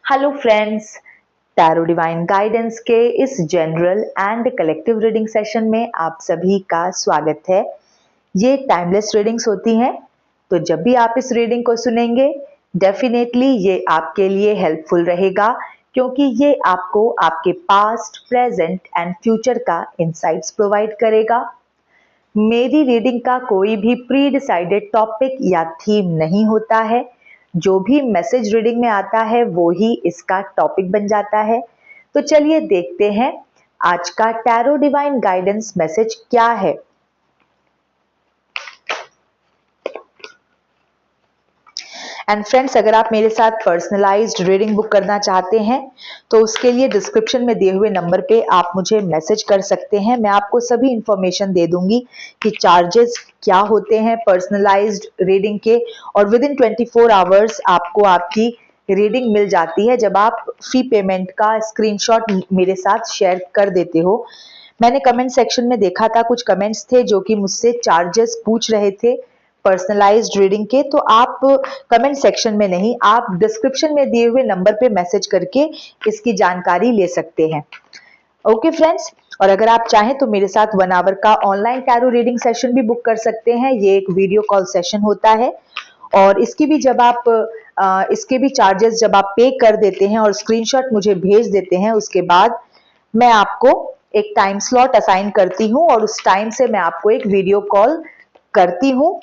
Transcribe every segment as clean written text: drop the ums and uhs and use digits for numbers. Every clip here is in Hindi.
Hello friends, tarot divine guidance के इस general and collective reading session में आप सभी का स्वागत है। ये टाइमलेस रीडिंग्स होती हैं, तो जब भी आप इस रीडिंग को सुनेंगे डेफिनेटली ये आपके लिए हेल्पफुल रहेगा, क्योंकि ये आपको आपके पास्ट, प्रेजेंट एंड फ्यूचर का इंसाइट्स प्रोवाइड करेगा। मेरी रीडिंग का कोई भी प्री डिसाइडेड टॉपिक या थीम नहीं होता है। जो भी मैसेज रीडिंग में आता है वो ही इसका टॉपिक बन जाता है। तो चलिए देखते हैं आज का टैरो डिवाइन गाइडेंस मैसेज क्या है। एंड फ्रेंड्स, अगर आप मेरे साथ पर्सनलाइज्ड रीडिंग बुक करना चाहते हैं तो उसके लिए डिस्क्रिप्शन में दिए हुए नंबर पे आप मुझे मैसेज कर सकते हैं। मैं आपको सभी इंफॉर्मेशन दे दूंगी कि चार्जेस क्या होते हैं पर्सनलाइज्ड रीडिंग के, और विद इन 24 आवर्स आपको आपकी रीडिंग मिल जाती है जब आप फी पेमेंट का स्क्रीनशॉट मेरे साथ शेयर कर देते हो। मैंने कमेंट सेक्शन में देखा था, कुछ कमेंट्स थे जो कि मुझसे चार्जेस पूछ रहे थे पर्सनलाइज्ड रीडिंग के, तो आप कमेंट सेक्शन में नहीं, आप डिस्क्रिप्शन में दिए हुए नंबर पे मैसेज करके इसकी जानकारी ले सकते हैं। ओके फ्रेंड्स, और अगर आप चाहें तो मेरे साथ 1 आवर का ऑनलाइन टैरो रीडिंग सेशन भी बुक कर सकते हैं। ये एक वीडियो कॉल सेशन होता है और इसकी भी जब आप इसके भी चार्जेस जब आप पे कर देते हैं और स्क्रीनशॉट मुझे भेज देते हैं, उसके बाद मैं आपको एक टाइम स्लॉट असाइन करती हूँ और उस टाइम से मैं आपको एक वीडियो कॉल करती हूँ।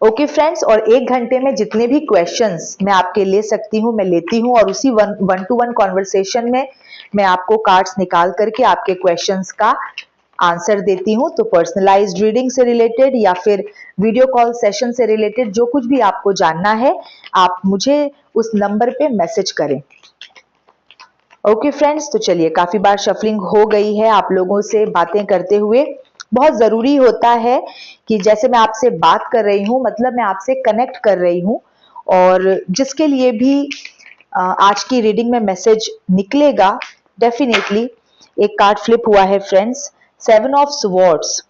ओके फ्रेंड्स, और 1 घंटे में जितने भी क्वेश्चंस मैं आपके ले सकती हूँ मैं लेती हूँ, और उसी वन टू वन कॉन्वर्सेशन में मैं आपको कार्ड्स निकाल करके आपके क्वेश्चंस का आंसर देती हूँ। तो पर्सनलाइज्ड रीडिंग से रिलेटेड या फिर वीडियो कॉल सेशन से रिलेटेड जो कुछ भी आपको जानना है, आप मुझे उस नंबर पे मैसेज करें। ओके फ्रेंड्स, तो चलिए, काफी बार शफलिंग हो गई है आप लोगों से बातें करते हुए। बहुत जरूरी होता है कि जैसे मैं आपसे बात कर रही हूँ, मतलब मैं आपसे कनेक्ट कर रही हूँ, और जिसके लिए भी आज की रीडिंग में मैसेज निकलेगा, डेफिनेटली एक कार्ड फ्लिप हुआ है फ्रेंड्स, 7 ऑफ स्वॉर्ड्स।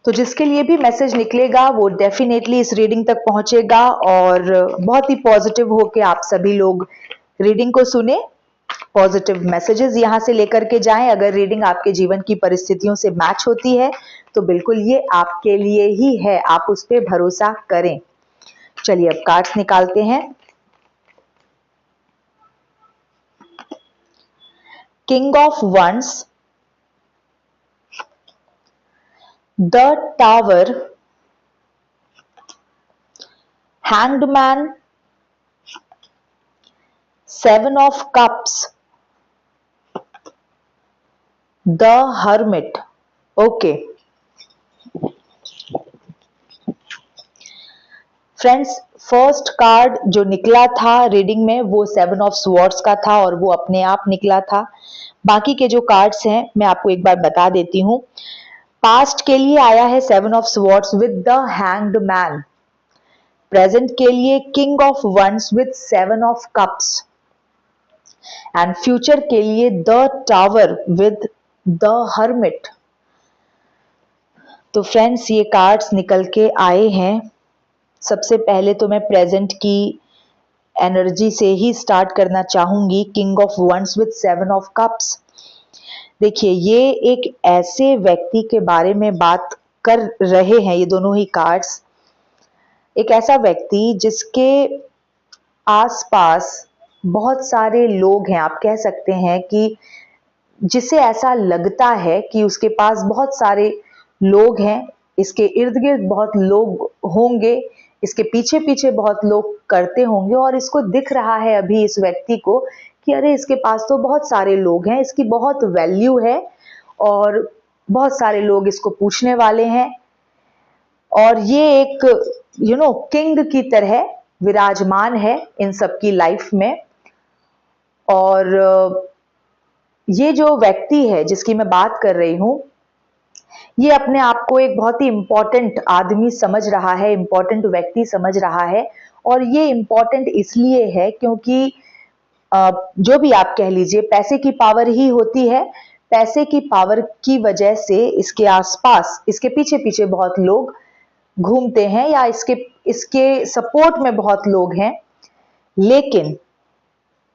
तो जिसके लिए भी मैसेज निकलेगा वो डेफिनेटली इस रीडिंग तक पहुंचेगा और बहुत ही पॉजिटिव होके आप सभी लोग रीडिंग को सुने, पॉजिटिव मैसेजेस यहां से लेकर के जाएं। अगर रीडिंग आपके जीवन की परिस्थितियों से मैच होती है तो बिल्कुल ये आपके लिए ही है, आप उस पर भरोसा करें। चलिए अब कार्ड्स निकालते हैं। King of wands, the tower, hanged man, 7 of cups, the hermit. Okay friends, first card जो निकला था रीडिंग में वो 7 ऑफ स्वॉर्ड्स का था और वो अपने आप निकला था। बाकी के जो कार्ड्स हैं मैं आपको एक बार बता देती हूँ। पास्ट के लिए आया है 7 of swords with the hanged man, present के लिए king of wands with 7 of cups, and future के लिए the tower with the hermit. तो फ्रेंड्स, ये कार्ड्स निकल के आए हैं। सबसे पहले तो मैं प्रेजेंट की एनर्जी से ही स्टार्ट करना चाहूंगी। King of wands with 7 of cups, देखिए ये एक ऐसे व्यक्ति के बारे में बात कर रहे हैं ये दोनों ही कार्ड्स। एक ऐसा व्यक्ति जिसके आसपास बहुत सारे लोग हैं, आप कह सकते हैं कि जिसे ऐसा लगता है कि उसके पास बहुत सारे लोग हैं, इसके इर्द गिर्द बहुत लोग होंगे, इसके पीछे पीछे बहुत लोग करते होंगे, और इसको दिख रहा है अभी इस व्यक्ति को कि अरे इसके पास तो बहुत सारे लोग हैं, इसकी बहुत वैल्यू है और बहुत सारे लोग इसको पूछने वाले हैं, और ये एक किंग की तरह विराजमान है इन सबकी लाइफ में। और ये जो व्यक्ति है जिसकी मैं बात कर रही हूं, ये अपने आप को एक बहुत ही इंपॉर्टेंट आदमी समझ रहा है, इंपॉर्टेंट व्यक्ति समझ रहा है, और ये इंपॉर्टेंट इसलिए है क्योंकि जो भी आप कह लीजिए, पैसे की पावर ही होती है। पैसे की पावर की वजह से इसके आसपास, इसके पीछे पीछे बहुत लोग घूमते हैं, या इसके सपोर्ट में बहुत लोग हैं,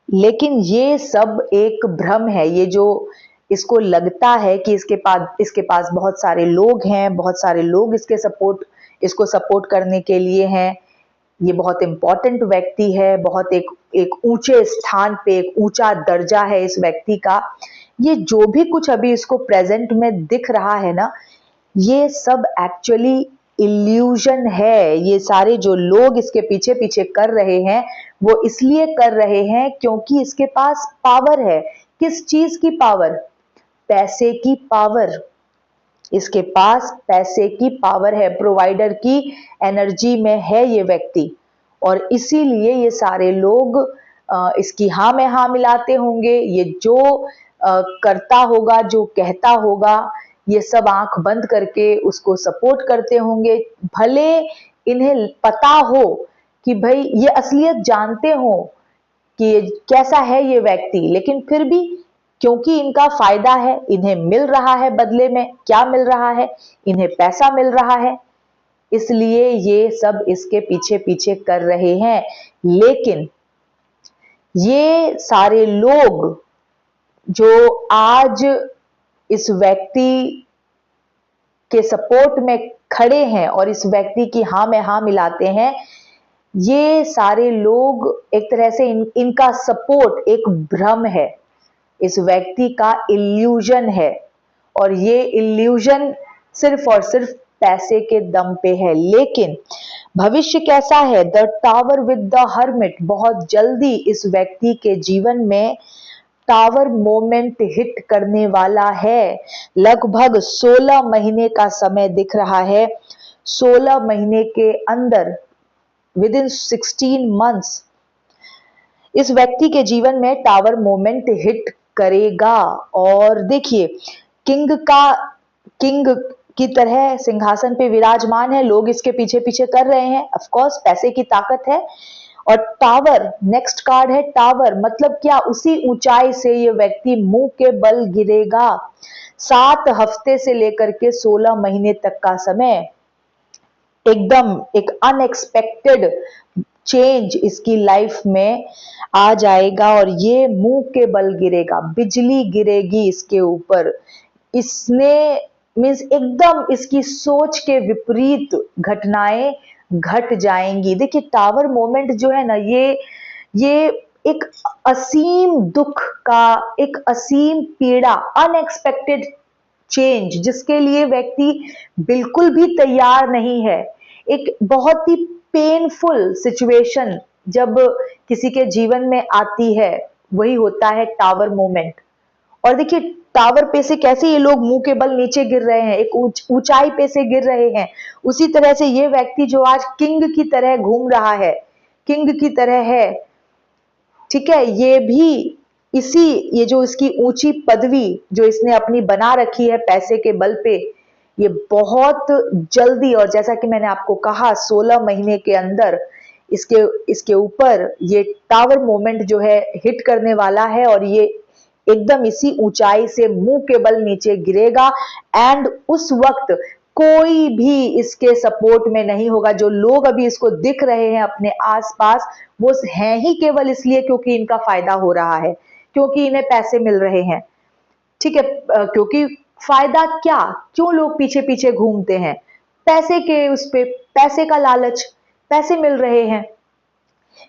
लेकिन ये सब एक भ्रम है। ये जो इसको लगता है कि इसके पास बहुत सारे लोग हैं, बहुत सारे लोग इसको सपोर्ट करने के लिए हैं, ये बहुत इंपॉर्टेंट व्यक्ति है, बहुत एक ऊंचे स्थान पे, एक ऊंचा दर्जा है इस व्यक्ति का। ये जो भी कुछ अभी इसको प्रेजेंट में दिख रहा है ना, ये सब एक्चुअली इल्यूजन है। ये सारे जो लोग इसके पीछे पीछे कर रहे हैं, वो इसलिए कर रहे हैं क्योंकि इसके पास पावर है। किस चीज की पावर? पैसे की पावर। इसके पास पैसे की पावर है, प्रोवाइडर की एनर्जी में है ये व्यक्ति, और इसीलिए ये सारे लोग इसकी हाँ में हाँ मिलाते होंगे। ये जो करता होगा, जो कहता होगा, ये सब आंख बंद करके उसको सपोर्ट करते होंगे। भले इन्हें पता हो कि भाई, ये असलियत जानते हो कि कैसा है ये व्यक्ति, लेकिन फिर भी क्योंकि इनका फायदा है, इन्हें मिल रहा है, बदले में क्या मिल रहा है? इन्हें पैसा मिल रहा है, इसलिए ये सब इसके पीछे पीछे कर रहे हैं। लेकिन ये सारे लोग जो आज इस व्यक्ति के सपोर्ट में खड़े हैं और इस व्यक्ति की हाँ में हाँ मिलाते हैं, ये सारे लोग एक तरह से इनका सपोर्ट एक भ्रम है, इस व्यक्ति का इल्यूजन है, और ये इल्यूजन सिर्फ और सिर्फ पैसे के दम पे है। लेकिन भविष्य कैसा है? The tower with the hermit. बहुत जल्दी इस व्यक्ति के जीवन में टावर मोमेंट हिट करने वाला है। लगभग 16 महीने का समय दिख रहा है। 16 महीने के अंदर, विद इन 16 मंथ्स, इस व्यक्ति के जीवन में टावर मोमेंट हिट करेगा। और देखिए, किंग की तरह सिंहासन पे विराजमान है, लोग इसके पीछे पीछे कर रहे हैं। ऑफ कोर्स पैसे की ताकत है। और टावर, नेक्स्ट कार्ड है टावर, मतलब क्या? उसी ऊंचाई से ये व्यक्ति मुंह के बल गिरेगा। 7 हफ्ते से लेकर के 16 महीने तक का समय, एकदम एक अनएक्सपेक्टेड चेंज इसकी लाइफ में आ जाएगा, और ये मुंह के बल गिरेगा, बिजली गिरेगी इसके ऊपर। इसने मीन्स एकदम इसकी सोच के विपरीत घटनाएं घट जाएंगी। देखिए, टावर मोमेंट जो है ना, ये एक असीम दुख का, एक असीम पीड़ा, अनएक्सपेक्टेड चेंज, जिसके लिए व्यक्ति बिल्कुल भी तैयार नहीं है। एक बहुत ही पेनफुल सिचुएशन जब किसी के जीवन में आती है, वही होता है टावर मोमेंट। और देखिए, टावर पे से कैसे ये लोग मुंह के बल नीचे गिर रहे हैं, एक ऊंचाई पे से गिर रहे हैं। उसी तरह से ये व्यक्ति जो आज किंग की तरह घूम रहा है, किंग की तरह है, ठीक है, ये भी ये जो इसकी ऊंची पदवी जो इसने अपनी बना रखी है पैसे के बल पे, ये बहुत जल्दी, और जैसा कि मैंने आपको कहा, 16 महीने के अंदर इसके ऊपर ये टावर मोमेंट जो है हिट करने वाला है, और ये एकदम इसी ऊंचाई से मुंह के बल नीचे गिरेगा। एंड उस वक्त कोई भी इसके सपोर्ट में नहीं होगा। जो लोग अभी इसको दिख रहे हैं अपने आसपास, वो हैं ही केवल इसलिए क्योंकि इनका फायदा हो रहा है, क्योंकि इन्हें पैसे मिल रहे हैं, ठीक है। क्योंकि फायदा क्या, क्यों लोग पीछे पीछे घूमते हैं? पैसे के, उस पे पैसे का लालच, पैसे मिल रहे हैं,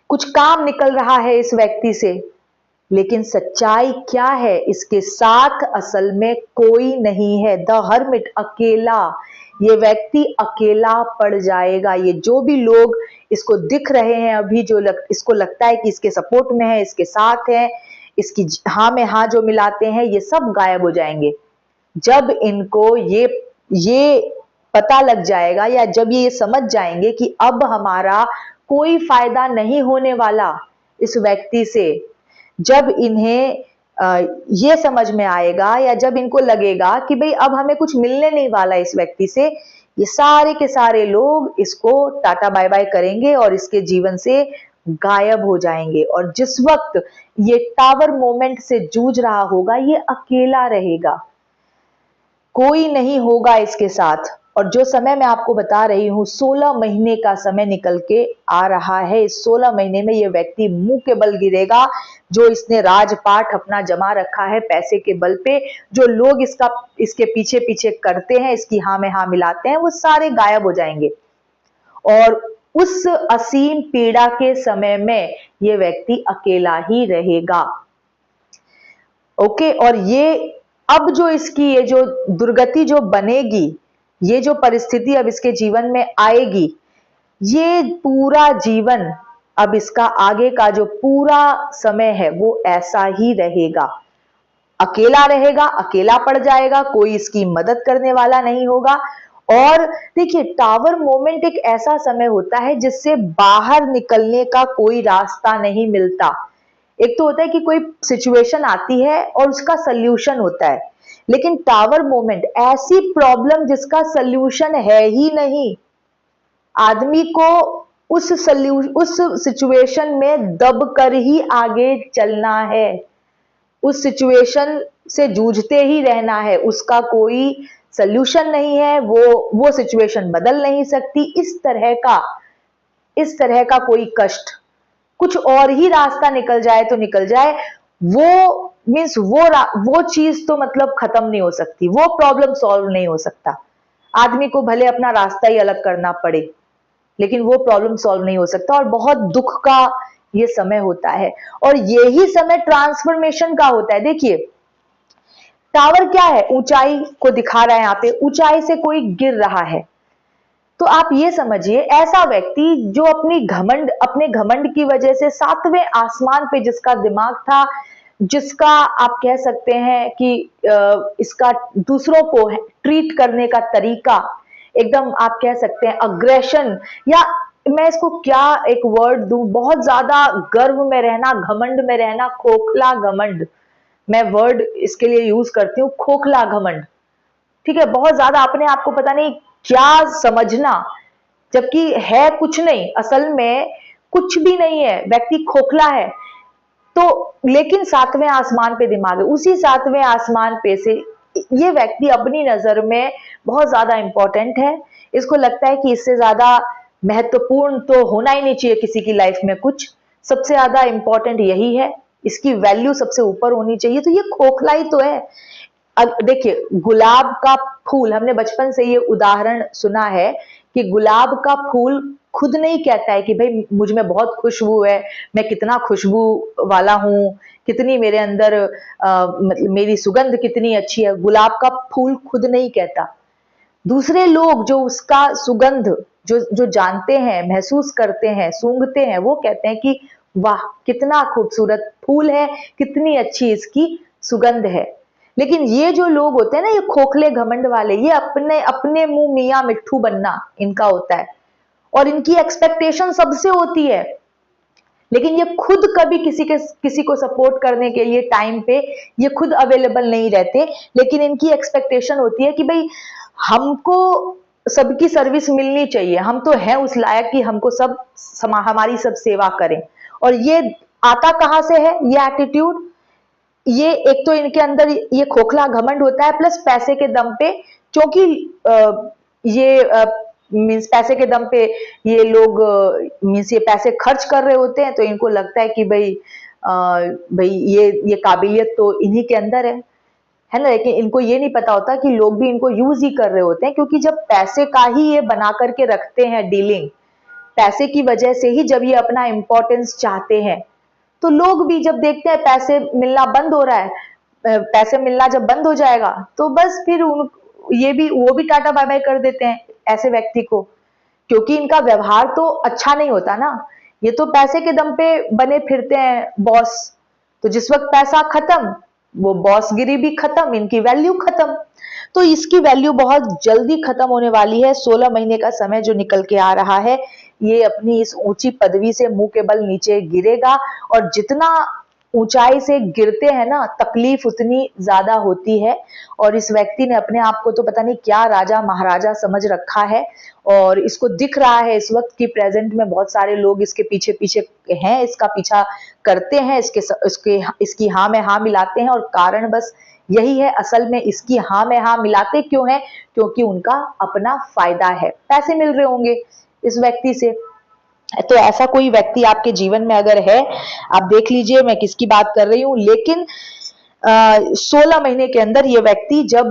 कुछ काम निकल रहा है इस व्यक्ति से। लेकिन सच्चाई क्या है? इसके साथ असल में कोई नहीं है। द हर्मिट, अकेला, ये व्यक्ति अकेला पड़ जाएगा। ये जो भी लोग इसको दिख रहे हैं अभी, इसको लगता है कि इसके सपोर्ट में है, इसके साथ है, इसकी हाँ में हाँ जो मिलाते हैं, ये सब गायब हो जाएंगे जब इनको ये पता लग जाएगा, या जब ये समझ जाएंगे कि अब हमारा कोई फायदा नहीं होने वाला इस व्यक्ति से। जब इन्हें ये समझ में आएगा, या जब इनको लगेगा कि भाई अब हमें कुछ मिलने नहीं वाला इस व्यक्ति से, ये सारे के सारे लोग इसको टाटा बाय बाय करेंगे और इसके जीवन से गायब हो जाएंगे। और जिस वक्त ये टावर मोमेंट से जूझ रहा होगा, ये अकेला रहेगा, कोई नहीं होगा इसके साथ। और जो समय मैं आपको बता रही हूँ 16 महीने का समय निकल के आ रहा है। इस 16 महीने में ये व्यक्ति मुंह के बल गिरेगा। जो इसने राजपाट अपना जमा रखा है पैसे के बल पे, जो लोग इसके पीछे पीछे करते हैं, इसकी हाँ में हाँ मिलाते हैं, वो सारे गायब हो जाएंगे। और उस असीम पीड़ा के समय में ये व्यक्ति अकेला ही रहेगा। ओके, और ये अब जो इसकी ये जो दुर्गति जो बनेगी, ये जो परिस्थिति अब इसके जीवन में आएगी, ये पूरा जीवन अब इसका आगे का जो पूरा समय है वो ऐसा ही रहेगा। अकेला रहेगा, अकेला पड़ जाएगा, कोई इसकी मदद करने वाला नहीं होगा। और देखिए, टावर मोमेंट एक ऐसा समय होता है जिससे बाहर निकलने का कोई रास्ता नहीं मिलता। एक तो होता है कि कोई सिचुएशन आती है और उसका सल्यूशन होता है, लेकिन टावर मोमेंट ऐसी प्रॉब्लम जिसका सल्यूशन है ही नहीं। आदमी को उस सिचुएशन में दब कर ही आगे चलना है, उस सिचुएशन से जूझते ही रहना है, उसका कोई सल्यूशन नहीं है, वो सिचुएशन बदल नहीं सकती। इस तरह का कोई कष्ट, कुछ और ही रास्ता निकल जाए तो निकल जाए, वो मीन्स वो चीज तो मतलब खत्म नहीं हो सकती, वो प्रॉब्लम सॉल्व नहीं हो सकता। आदमी को भले अपना रास्ता ही अलग करना पड़े, लेकिन वो प्रॉब्लम सॉल्व नहीं हो सकता। और बहुत दुख का ये समय होता है, और यही समय ट्रांसफॉर्मेशन का होता है। देखिए, टावर क्या है, ऊंचाई को दिखा रहा है। यहाँ पे ऊंचाई से कोई गिर रहा है, तो आप ये समझिए, ऐसा व्यक्ति जो अपने घमंड की वजह से 7वें आसमान पे जिसका दिमाग था, जिसका आप कह सकते हैं कि इसका दूसरों को ट्रीट करने का तरीका एकदम आप कह सकते हैं अग्रेशन, या मैं इसको क्या एक वर्ड दूं, बहुत ज्यादा गर्व में रहना, घमंड में रहना, खोखला घमंड, मैं वर्ड इसके लिए यूज करती हूँ, खोखला घमंड। ठीक है, बहुत ज्यादा अपने आप को पता नहीं क्या समझना, जबकि है कुछ नहीं, असल में कुछ भी नहीं है, व्यक्ति खोखला है। तो लेकिन 7वें आसमान पे दिमाग है, उसी 7वें आसमान पे से ये व्यक्ति अपनी नजर में बहुत ज्यादा इंपॉर्टेंट है। इसको लगता है कि इससे ज्यादा महत्वपूर्ण तो होना ही नहीं चाहिए किसी की लाइफ में कुछ, सबसे ज्यादा इंपॉर्टेंट यही है, इसकी वैल्यू सबसे ऊपर होनी चाहिए। तो ये खोखला ही तो है। अब देखिए, गुलाब का फूल, हमने बचपन से ये उदाहरण सुना है कि गुलाब का फूल खुद नहीं कहता है कि भाई मुझ में बहुत खुशबू है, मैं कितना खुशबू वाला हूं, कितनी मेरे अंदर मतलब मेरी सुगंध कितनी अच्छी है। गुलाब का फूल खुद नहीं कहता, दूसरे लोग जो उसका सुगंध जो जानते हैं, महसूस करते हैं, सूंघते हैं, वो कहते हैं कि वाह कितना खूबसूरत फूल है, कितनी अच्छी इसकी सुगंध है। लेकिन ये जो लोग होते हैं ना, ये खोखले घमंड वाले, ये अपने अपने मुंह मियां मिट्ठू बनना इनका होता है, और इनकी एक्सपेक्टेशन सबसे होती है, लेकिन ये खुद कभी किसी को सपोर्ट करने के लिए टाइम पे ये खुद अवेलेबल नहीं रहते। लेकिन इनकी एक्सपेक्टेशन होती है कि भाई हमको सबकी सर्विस मिलनी चाहिए, हम तो हैं उस लायक कि हमको हमारी सब सेवा करें। और ये आता कहां से है ये एटीट्यूड? ये एक तो इनके अंदर ये खोखला घमंड होता है, प्लस पैसे के दम पे, क्योंकि ये मीन्स पैसे के दम पे ये लोग मीन्स ये पैसे खर्च कर रहे होते हैं, तो इनको लगता है कि भाई ये काबिलियत तो इन्हीं के अंदर है ना। लेकिन इनको ये नहीं पता होता कि लोग भी इनको यूज ही कर रहे होते हैं, क्योंकि जब पैसे का ही ये बना करके रखते हैं डीलिंग, पैसे की वजह से ही जब ये अपना इंपॉर्टेंस चाहते हैं, तो लोग भी जब देखते हैं पैसे मिलना बंद हो रहा है, पैसे मिलना जब बंद हो जाएगा तो बस फिर वो भी टाटा बाय बाय कर देते हैं ऐसे व्यक्ति को, क्योंकि इनका व्यवहार तो अच्छा नहीं होता ना। ये तो पैसे के दम पे बने फिरते हैं बॉस, तो जिस वक्त पैसा खत्म, वो बॉसगिरी भी खत्म, इनकी वैल्यू खत्म। तो इसकी वैल्यू बहुत जल्दी खत्म होने वाली है। 16 महीने का समय जो निकल के आ रहा है, ये अपनी इस ऊंची पदवी से मुंह के बल नीचे गिरेगा, और जितना ऊंचाई से गिरते हैं ना, तकलीफ उतनी ज्यादा होती है। और इस व्यक्ति ने अपने आप को तो पता नहीं क्या राजा महाराजा समझ रखा है, और इसको दिख रहा है इस वक्त की प्रेजेंट में बहुत सारे लोग इसके पीछे पीछे हैं, इसका पीछा करते हैं, इसकी हाँ में हाँ मिलाते हैं, और कारण बस यही है असल में इसकी हाँ में हाँ मिलाते क्यों हैं, क्योंकि उनका अपना फायदा है, पैसे मिल रहे होंगे इस व्यक्ति से। तो ऐसा कोई व्यक्ति आपके जीवन में अगर है, आप देख लीजिए मैं किसकी बात कर रही हूं। लेकिन 16 महीने के अंदर ये व्यक्ति जब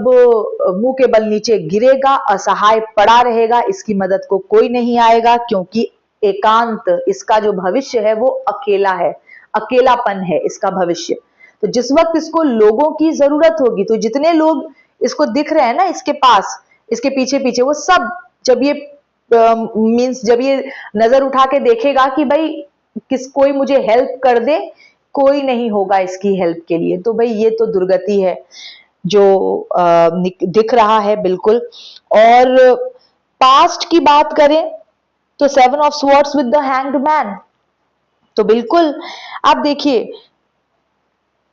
मुंह के बल नीचे गिरेगा, असहाय पड़ा रहेगा, इसकी मदद को कोई नहीं आएगा, क्योंकि एकांत इसका जो भविष्य है वो अकेला है, अकेलापन है इसका भविष्य। तो जिस वक्त इसको लोगों की जरूरत होगी, तो जितने लोग इसको दिख रहे हैं ना इसके पास, इसके पीछे पीछे, वो सब जब ये मीन्स जब ये नजर उठा के देखेगा कि भाई कोई मुझे हेल्प कर दे, कोई नहीं होगा इसकी हेल्प के लिए, तो भाई ये तो दुर्गति है जो दिख रहा है बिल्कुल। और पास्ट की बात करें तो 7 of swords with the hanged man, तो बिल्कुल आप देखिए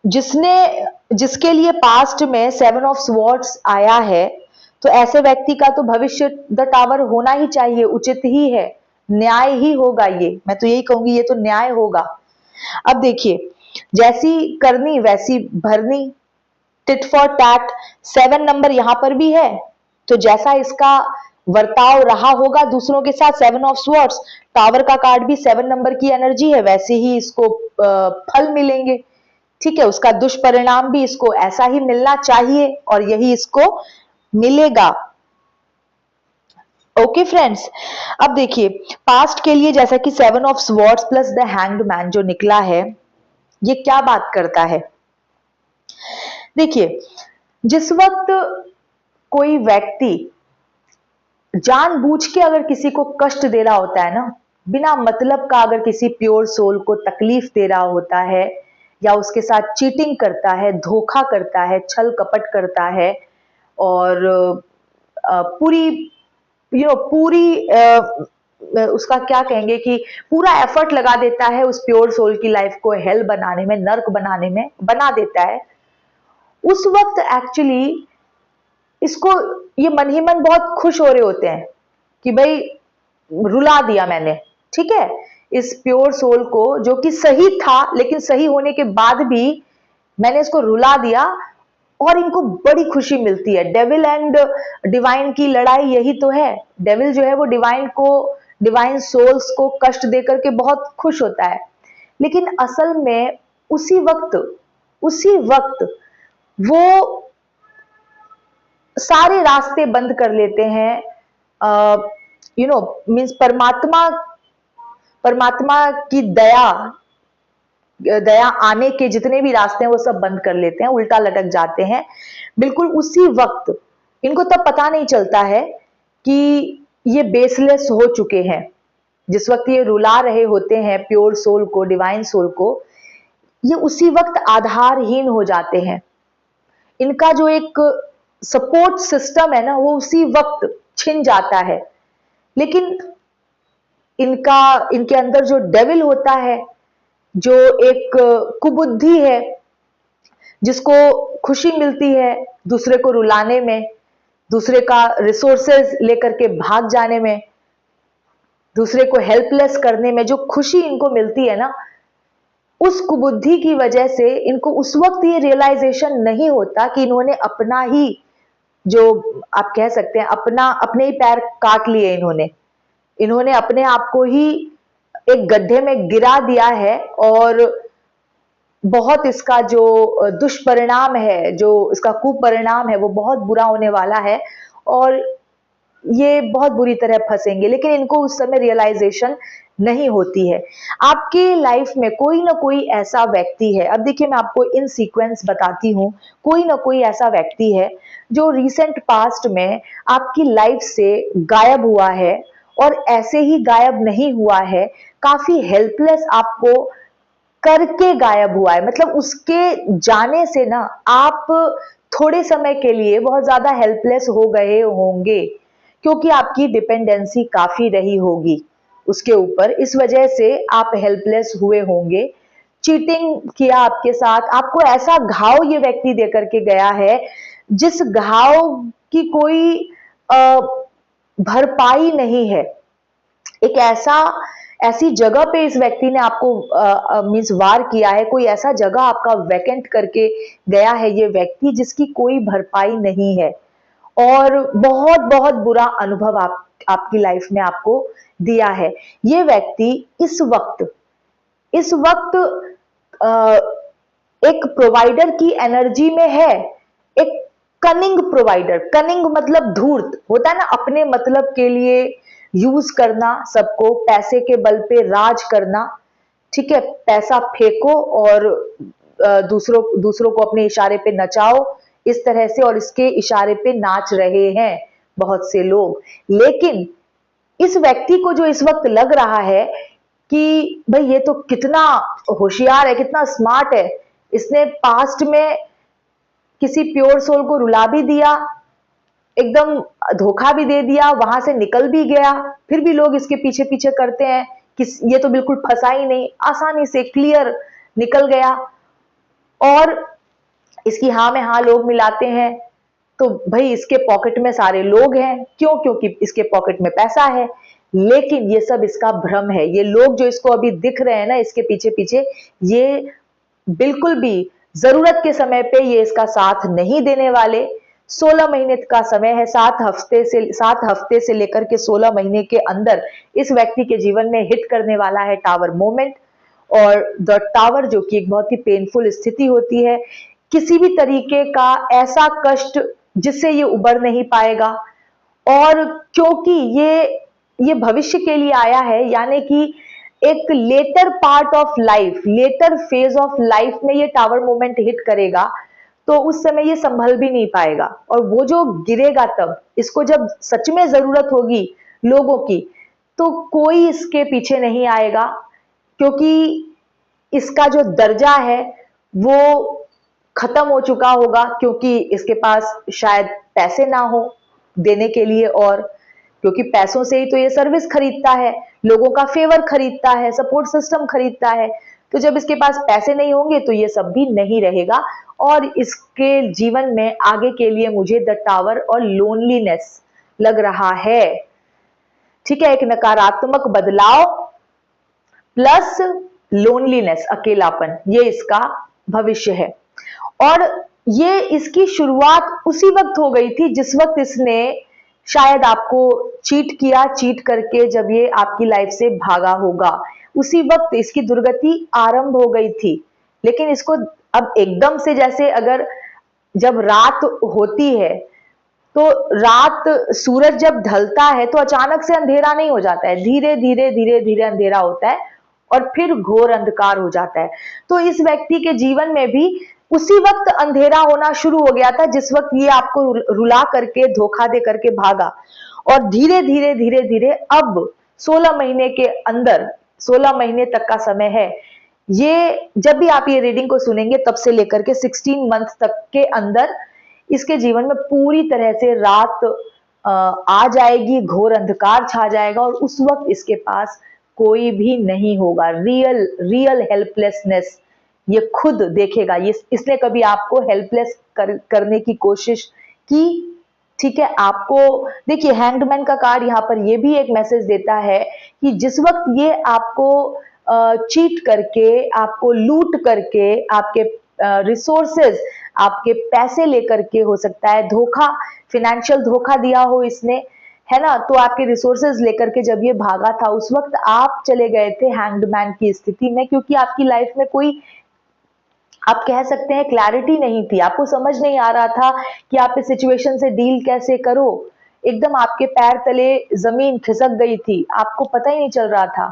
जिसके लिए पास्ट में 7 ऑफ स्वॉर्ड्स आया है, तो ऐसे व्यक्ति का तो भविष्य द टावर होना ही चाहिए, उचित ही है, न्याय ही होगा। ये मैं तो यही कहूंगी, ये तो न्याय होगा। अब देखिए जैसी करनी वैसी भरनी, टिट फॉर टैट, 7 नंबर यहां पर भी है, तो जैसा इसका वर्ताव रहा होगा दूसरों के साथ, 7 ऑफ स्वॉर्ड्स, टावर का कार्ड भी 7 नंबर की एनर्जी है, वैसे ही इसको फल मिलेंगे। ठीक है, उसका दुष्परिणाम भी इसको ऐसा ही मिलना चाहिए और यही इसको मिलेगा। ओके फ्रेंड्स, अब देखिए पास्ट के लिए जैसा कि 7 of swords plus the hanged man जो निकला है, ये क्या बात करता है। देखिए जिस वक्त कोई व्यक्ति जानबूझ के अगर किसी को कष्ट दे रहा होता है ना, बिना मतलब का अगर किसी प्योर सोल को तकलीफ दे रहा होता है, या उसके साथ चीटिंग करता है, धोखा करता है, छल कपट करता है, और पूरी उसका क्या कहेंगे कि पूरा एफर्ट लगा देता है उस प्योर सोल की लाइफ को हेल बनाने में, नर्क बनाने में बना देता है, उस वक्त एक्चुअली इसको ये मन ही मन बहुत खुश हो रहे होते हैं कि भाई रुला दिया मैंने, ठीक है, इस प्योर सोल को जो कि सही था, लेकिन सही होने के बाद भी मैंने इसको रुला दिया, और इनको बड़ी खुशी मिलती है। डेविल एंड डिवाइन की लड़ाई यही तो है। डेविल जो है वो डिवाइन सोल्स को कष्ट देकर के बहुत खुश होता है, लेकिन असल में उसी वक्त वो सारे रास्ते बंद कर लेते हैं, मीन्स परमात्मा की दया आने के जितने भी रास्ते हैं वो सब बंद कर लेते हैं, उल्टा लटक जाते हैं। बिल्कुल उसी वक्त इनको तब पता नहीं चलता है कि ये बेसलेस हो चुके हैं। जिस वक्त ये रुला रहे होते हैं प्योर सोल को, डिवाइन सोल को, ये उसी वक्त आधारहीन हो जाते हैं। इनका जो एक सपोर्ट सिस्टम है ना, वो उसी वक्त छिन जाता है। लेकिन इनके अंदर जो डेविल होता है, जो एक कुबुद्धि है, जिसको खुशी मिलती है दूसरे को रुलाने में, दूसरे का रिसोर्सेज लेकर के भाग जाने में, दूसरे को हेल्पलेस करने में जो खुशी इनको मिलती है ना, उस कुबुद्धि की वजह से इनको उस वक्त ये रियलाइजेशन नहीं होता कि इन्होंने अपना ही, जो आप कह सकते हैं अपने ही पैर काट लिए, इन्होंने अपने आप को ही एक गड्ढे में गिरा दिया है, और बहुत इसका जो दुष्परिणाम है, जो इसका कुपरिणाम है, वो बहुत बुरा होने वाला है, और ये बहुत बुरी तरह फंसेंगे। लेकिन इनको उस समय रियलाइजेशन नहीं होती है। आपके लाइफ में कोई ना कोई ऐसा व्यक्ति है, अब देखिए मैं आपको इन सीक्वेंस बताती हूँ, कोई ना कोई ऐसा व्यक्ति है जो रिसेंट पास्ट में आपकी लाइफ से गायब हुआ है, और ऐसे ही गायब नहीं हुआ है, काफी हेल्पलेस आपको करके गायब हुआ है। मतलब उसके जाने से ना आप थोड़े समय के लिए बहुत ज्यादा हेल्पलेस हो गए होंगे, क्योंकि आपकी डिपेंडेंसी काफी रही होगी उसके ऊपर, इस वजह से आप हेल्पलेस हुए होंगे। चीटिंग किया आपके साथ, आपको ऐसा घाव ये व्यक्ति देकर के गया है जिस घाव की कोई भरपाई नहीं है। एक ऐसी जगह पे इस व्यक्ति ने आपको मीन्स वार किया है, कोई ऐसा जगह आपका वैकेंट करके गया है ये व्यक्ति जिसकी कोई भरपाई नहीं है, और बहुत बहुत बुरा अनुभव आपकी लाइफ में आपको दिया है। ये व्यक्ति इस वक्त एक प्रोवाइडर की एनर्जी में है, एक कनिंग प्रोवाइडर। कनिंग मतलब धूर्त होता है ना, अपने मतलब के लिए यूज करना सबको, पैसे के बल पे राज करना, ठीक है, पैसा फेंको और दूसरों को अपने इशारे पे नचाओ, इस तरह से, और इसके इशारे पे नाच रहे हैं बहुत से लोग। लेकिन इस व्यक्ति को जो इस वक्त लग रहा है कि भाई ये तो कितना होशियार है, कितना स्मार्ट है, इसने पास्ट में किसी प्योर सोल को रुला भी दिया, एकदम धोखा भी दे दिया, वहां से निकल भी गया, फिर भी लोग इसके पीछे पीछे करते हैं कि ये तो बिल्कुल फंसा ही नहीं, आसानी से क्लियर निकल गया, और इसकी हाँ में हाँ लोग मिलाते हैं। तो भाई इसके पॉकेट में सारे लोग हैं, क्यों? क्योंकि इसके पॉकेट में पैसा है। लेकिन ये सब इसका भ्रम है। ये लोग जो इसको अभी दिख रहे हैं ना इसके पीछे पीछे, ये बिल्कुल भी जरूरत के समय पे ये इसका साथ नहीं देने वाले। 16 महीने का समय है, 7 हफ्ते से लेकर के 16 महीने के अंदर इस व्यक्ति के जीवन में हिट करने वाला है टावर मोमेंट। और द टावर जो कि एक बहुत ही पेनफुल स्थिति होती है, किसी भी तरीके का ऐसा कष्ट जिससे ये उबर नहीं पाएगा। और क्योंकि ये भविष्य के लिए आया है, यानी कि एक later part of life, later phase of life में ये टावर मोमेंट हिट करेगा, तो उस समय ये संभल भी नहीं पाएगा, और वो जो गिरेगा तब, इसको जब सच में जरूरत होगी लोगों की, तो कोई इसके पीछे नहीं आएगा, क्योंकि इसका जो दर्जा है वो खत्म हो चुका होगा, क्योंकि इसके पास शायद पैसे ना हो देने के लिए, और क्योंकि पैसों से ही तो ये सर्विस खरीदता है, लोगों का फेवर खरीदता है, सपोर्ट सिस्टम खरीदता है। तो जब इसके पास पैसे नहीं होंगे तो ये सब भी नहीं रहेगा, और इसके जीवन में आगे के लिए मुझे द टावर और लोनलीनेस लग रहा है। ठीक है, एक नकारात्मक बदलाव प्लस लोनलीनेस, अकेलापन, ये इसका भविष्य है। और ये इसकी शुरुआत उसी वक्त हो गई थी जिस वक्त इसने शायद आपको चीट किया, चीट करके जब ये आपकी लाइफ से भागा होगा, उसी वक्त इसकी दुर्गति आरंभ हो गई थी। लेकिन इसको अब एकदम से, जैसे अगर जब रात होती है तो रात, सूरज जब ढलता है तो अचानक से अंधेरा नहीं हो जाता है, धीरे धीरे धीरे धीरे अंधेरा होता है और फिर घोर अंधकार हो जाता है। तो इस व्यक्ति के जीवन में भी उसी वक्त अंधेरा होना शुरू हो गया था जिस वक्त ये आपको रुला करके, धोखा दे करके भागा, और धीरे धीरे धीरे धीरे अब 16 महीने के अंदर, 16 महीने तक का समय है, ये जब भी आप ये रीडिंग को सुनेंगे तब से लेकर के 16 मंथ तक के अंदर इसके जीवन में पूरी तरह से रात आ जाएगी, घोर अंधकार छा जाएगा, और उस वक्त इसके पास कोई भी नहीं होगा। रियल हेल्पलेसनेस ये खुद देखेगा। इसने कभी आपको हेल्पलेस करने की कोशिश की? ठीक है, आपको देखिए, हैंग्ड मैन का कार्ड यहाँ पर ये भी एक मैसेज देता है कि जिस वक्त ये आपको चीट करके, आपको लूट करके, आपके रिसोर्सेज, आपके पैसे लेकर के, हो सकता है धोखा, फिनेंशियल धोखा दिया हो इसने, है ना, तो आपके रिसोर्सेज लेकर के जब ये भागा था उस वक्त आप चले गए थे हैंग्ड मैन की स्थिति में, क्योंकि आपकी लाइफ में कोई, आप कह सकते हैं, क्लैरिटी नहीं थी। आपको समझ नहीं आ रहा था कि आप इस सिचुएशन से डील कैसे करो। एकदम आपके पैर तले जमीन खिसक गई थी, आपको पता ही नहीं चल रहा था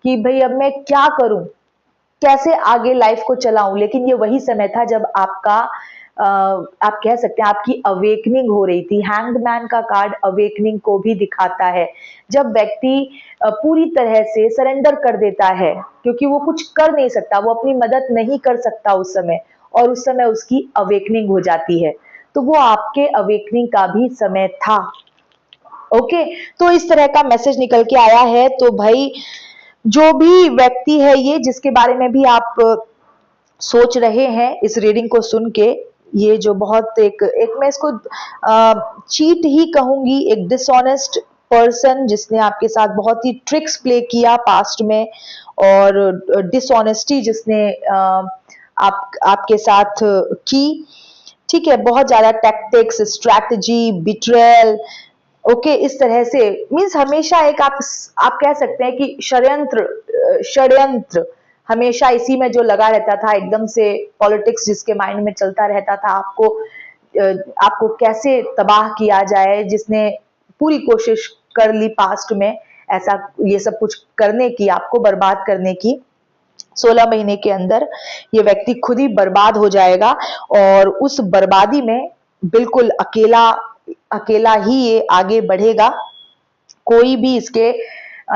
कि भाई अब मैं क्या करूं, कैसे आगे लाइफ को चलाऊं। लेकिन ये वही समय था जब आप कह सकते हैं आपकी अवेकनिंग हो रही थी। हैंग्ड मैन का कार्ड अवेकनिंग को भी दिखाता है, जब व्यक्ति पूरी तरह से सरेंडर कर देता है, क्योंकि वो कुछ कर नहीं सकता, वो अपनी मदद नहीं कर सकता उस समय, और उस समय उसकी अवेकनिंग हो जाती है। तो वो आपके अवेकनिंग का भी समय था। ओके, तो इस तरह का मैसेज निकल के आया है। तो भाई जो भी व्यक्ति है ये, जिसके बारे में भी आप सोच रहे हैं इस रीडिंग को सुन के, ये जो बहुत एक मैं इसको चीट ही कहूंगी, एक डिसऑनेस्ट पर्सन जिसने आपके साथ बहुत ही ट्रिक्स प्ले किया पास्ट में, और डिसऑनेस्टी जिसने आपके साथ की, ठीक है, बहुत ज्यादा टैक्टिक्स, स्ट्रैटेजी, बिट्रेयल, ओके, इस तरह से मीन्स हमेशा एक आप कह सकते हैं कि षड्यंत्र हमेशा इसी में जो लगा रहता था, एकदम से पॉलिटिक्स जिसके माइंड में चलता रहता था, आपको कैसे तबाह किया जाए, जिसने पूरी कोशिश कर ली पास्ट में ऐसा ये सब कुछ करने की, आपको बर्बाद करने की। 16 महीने के अंदर ये व्यक्ति खुद ही बर्बाद हो जाएगा, और उस बर्बादी में बिल्कुल अकेला अकेला ही ये आगे बढ़ेगा। कोई भी इसके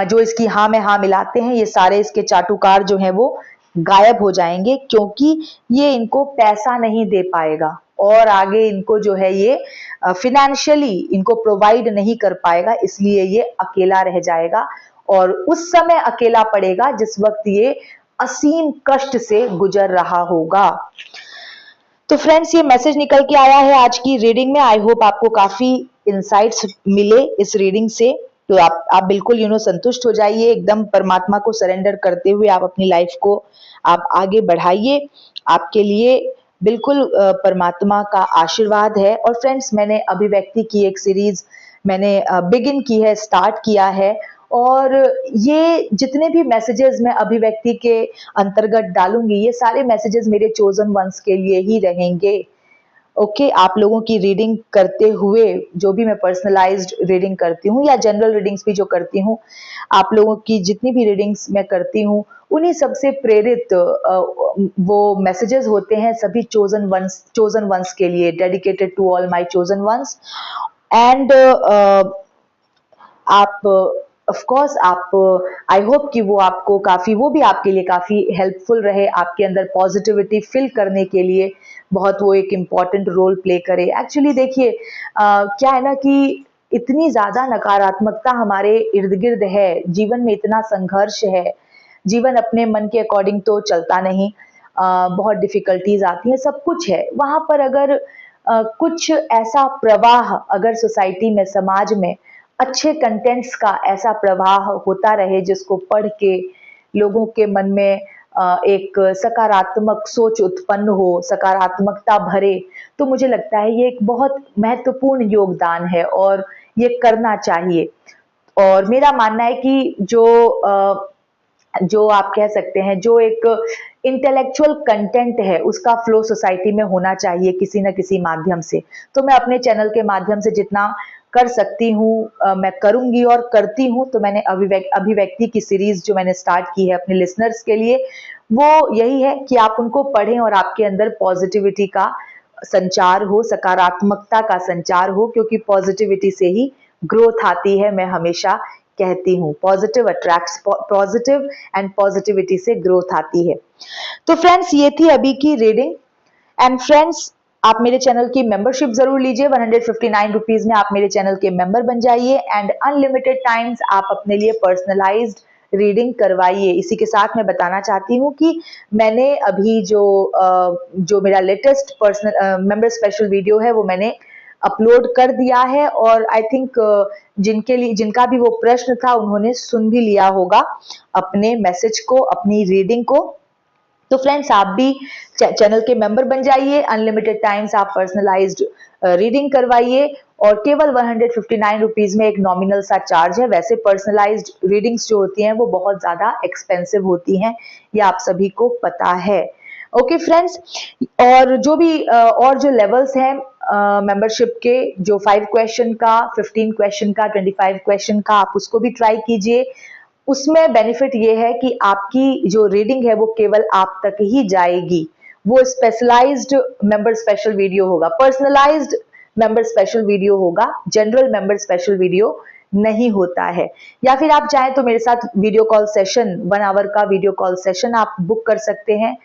जो इसकी हाँ में हाँ मिलाते हैं, ये सारे इसके चाटुकार जो हैं वो गायब हो जाएंगे, क्योंकि ये इनको पैसा नहीं दे पाएगा, और आगे इनको जो है ये फिनेंशियली इनको प्रोवाइड नहीं कर पाएगा, इसलिए ये अकेला रह जाएगा, और उस समय अकेला पड़ेगा जिस वक्त ये असीम कष्ट से गुजर रहा होगा। तो फ्रेंड्स, ये मैसेज निकल के आया है आज की रीडिंग में। आई होप आपको काफी इंसाइट्स मिले इस रीडिंग से। तो आप बिल्कुल संतुष्ट हो जाइए, एकदम परमात्मा को सरेंडर करते हुए आप अपनी लाइफ को आप आगे बढ़ाइए। आपके लिए बिल्कुल परमात्मा का आशीर्वाद है। और फ्रेंड्स, मैंने अभिव्यक्ति की एक सीरीज मैंने बिगिन की है, स्टार्ट किया है, और ये जितने भी मैसेजेस मैं अभिव्यक्ति के अंतर्गत डालूंगी, ये सारे मैसेजेस मेरे चोजन वंस के लिए ही रहेंगे। ओके, आप लोगों की रीडिंग करते हुए, जो भी मैं पर्सनलाइज्ड रीडिंग करती हूँ या जनरल रीडिंग्स भी जो करती हूँ, आप लोगों की जितनी भी रीडिंग्स मैं करती हूँ, उन्हीं सबसे प्रेरित वो मैसेजेस होते हैं, सभी चोजन वंस के लिए, dedicated to all my chosen ones. And आप ऑफ कोर्स आप आई होप कि वो आपको काफी, वो भी आपके लिए काफी हेल्पफुल रहे, आपके अंदर पॉजिटिविटी फिल करने के लिए बहुत वो एक इम्पॉर्टेंट रोल प्ले करे। एक्चुअली देखिए, क्या है ना कि इतनी ज्यादा नकारात्मकता हमारे इर्द गिर्द है, जीवन में इतना संघर्ष है, जीवन अपने मन के अकॉर्डिंग तो चलता नहीं, बहुत डिफिकल्टीज आती हैं, सब कुछ है वहां पर। अगर कुछ ऐसा प्रवाह अगर सोसाइटी में, समाज में अच्छे कंटेंट्स का ऐसा प्रवाह होता रहे, जिसको पढ़ के लोगों के मन में एक सकारात्मक सोच उत्पन्न हो, सकारात्मकता भरे, तो मुझे लगता है ये एक बहुत महत्वपूर्ण योगदान है और ये करना चाहिए। और मेरा मानना है कि जो आप कह सकते हैं, जो एक इंटेलेक्चुअल कंटेंट है, उसका फ्लो सोसाइटी में होना चाहिए किसी न किसी माध्यम से। तो मैं अपने चैनल के माध्यम से जितना कर सकती हूँ मैं करूंगी और करती हूँ। तो मैंने अभिव्यक्ति की सीरीज जो मैंने स्टार्ट की है अपने लिसनर्स के लिए, वो यही है कि आप उनको पढ़ें और आपके अंदर पॉजिटिविटी का संचार हो, सकारात्मकता का संचार हो, क्योंकि पॉजिटिविटी से ही ग्रोथ आती है। मैं हमेशा कहती हूँ, positive attracts positive, and positivity से ग्रोथ आती है। तो फ्रेंड्स, ये थी अभी की रीडिंग। एंड फ्रेंड्स, आप मेरे चैनल की मेंबरशिप जरूर लीजिए, 159 रुपीज में आप मेरे चैनल के मेंबर बन जाइए, एंड अनलिमिटेड टाइम्स आप अपने लिए पर्सनलाइज्ड रीडिंग करवाइए। इसी के साथ मैं बताना चाहती हूँ कि मैंने अभी जो मेरा latest personal member special video है, वो मैंने अपलोड कर दिया है, और आई थिंक जिनका भी वो प्रश्न था, उन्होंने सुन भी लिया होगा अपने मैसेज को, अपनी रीडिंग को। तो फ्रेंड्स, आप भी चैनल के मेंबर बन जाइए, अनलिमिटेड टाइम्स आप पर्सनलाइज्ड रीडिंग करवाइए, और केवल 159 रुपीज में एक नॉमिनल सा चार्ज है। वैसे पर्सनलाइज्ड रीडिंग्स जो होती हैं वो बहुत ज्यादा एक्सपेंसिव होती हैं, ये आप सभी को पता है। ओके फ्रेंड्स, और जो लेवल्स हैं मेंबरशिप के, जो 5 क्वेश्चन का, 15 क्वेश्चन का, 25 क्वेश्चन का, आप उसको भी ट्राई कीजिए। उसमें बेनिफिट ये है कि आपकी जो रीडिंग है वो केवल आप तक ही जाएगी। वो स्पेशलाइज्ड मेंबर स्पेशल वीडियो होगा, पर्सनलाइज्ड मेंबर स्पेशल वीडियो होगा, जनरल मेंबर स्पेशल वीडियो नहीं होता है। या फिर आप चाहें तो मेरे साथ वीडियो कॉल सेशन, 1 आवर का वीडियो कॉल सेशन आप बुक कर सकते हैं।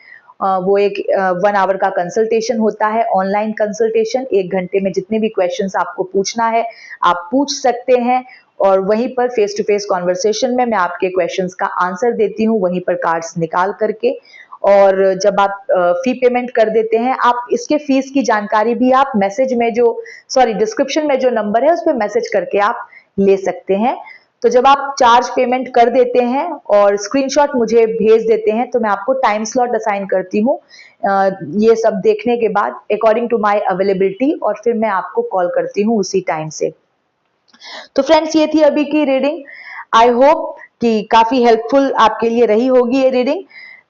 वो एक 1 आवर का कंसल्टेशन होता है, ऑनलाइन कंसल्टेशन। 1 घंटे में जितने भी क्वेश्चंस आपको पूछना है आप पूछ सकते हैं, और वहीं पर फेस टू फेस कॉन्वर्सेशन में मैं आपके क्वेश्चंस का आंसर देती हूँ, वहीं पर कार्ड्स निकाल करके। और जब आप फी पेमेंट कर देते हैं, आप इसके फीस की जानकारी भी आप डिस्क्रिप्शन में जो नंबर है उस पर मैसेज करके आप ले सकते हैं। तो जब आप चार्ज पेमेंट कर देते हैं और स्क्रीनशॉट मुझे भेज देते हैं तो मैं आपको टाइम स्लॉट असाइन करती हूँ ये सब देखने के बाद अकॉर्डिंग टू माय अवेलेबिलिटी, और फिर मैं आपको कॉल करती हूँ उसी टाइम से। तो फ्रेंड्स, ये थी अभी की रीडिंग। आई होप कि काफी हेल्पफुल आपके लिए रही होगी ये रीडिंग।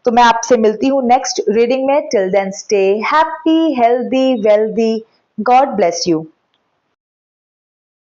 तो मैं आपसे मिलती हूँ नेक्स्ट रीडिंग में। Till then stay happy, healthy, wealthy. God bless you.